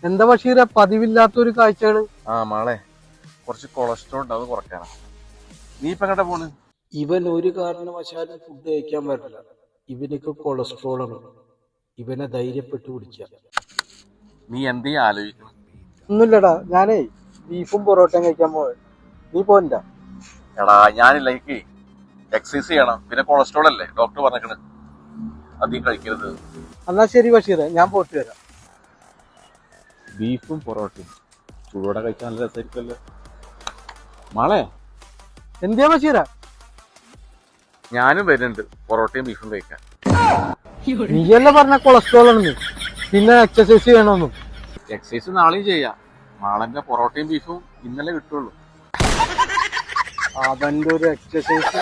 എന്താ ബഷീറ പതിവില്ലാത്തൊരു കാഴ്ചകള്? മാളെ കുറച്ച് കൊളസ്ട്രോൾ ഉണ്ട്, അത് കുറയ്ക്കാനാ. നീ ഇപ്പൊ എങ്ങോട്ടാ പോണ്? ഇവൻ ഒരു കാരണവശാലും ഫുഡ് കഴിക്കാൻ പറ്റില്ല. ഇവനക്ക് കൊളസ്ട്രോൾ ആണ്. ഇവനെ ധൈര്യപ്പെട്ട് പിടിച്ച. നീ എന്തീ ആലോചിക്കണം? ഒന്നുമില്ലടാ, ഞാനേ ബീഫും പൊറോട്ടയും കഴിക്കാൻ പോയ. നീ പോണ്ട? എടാ ഞാനില്ല, എനിക്ക് എക്സസൈസ് ചെയ്യണം, പിന്നെ കൊളസ്ട്രോൾ അല്ലേ ഡോക്ടർ പറഞ്ഞേക്കണ്, അത് നീ കഴിക്കരുത്. എന്നാ ശരി ബഷീറ, ഞാൻ പോയിട്ട് വരാം. ബീഫും പൊറോട്ടയും ചൂടോടെ കഴിക്കാൻ നല്ല രസമായിരിക്കുമല്ലോ മാളെ. എന്തിയാ ബഷീറ? ഞാനും വരുന്നുണ്ട് പൊറോട്ടയും ബീഫും കഴിക്കാൻ. നീയല്ലേ പറഞ്ഞ കൊളസ്ട്രോൾ ആണെന്ന്, പിന്നെ എക്സസൈസ് ചെയ്യണമെന്നും. എക്സസൈസ് നാളെയും ചെയ്യാം. നാളെ പൊറോട്ടയും ബീഫും ഇന്നലെ കിട്ടുള്ളൂ. അവന്റെ ഒരു എക്സസൈസ്.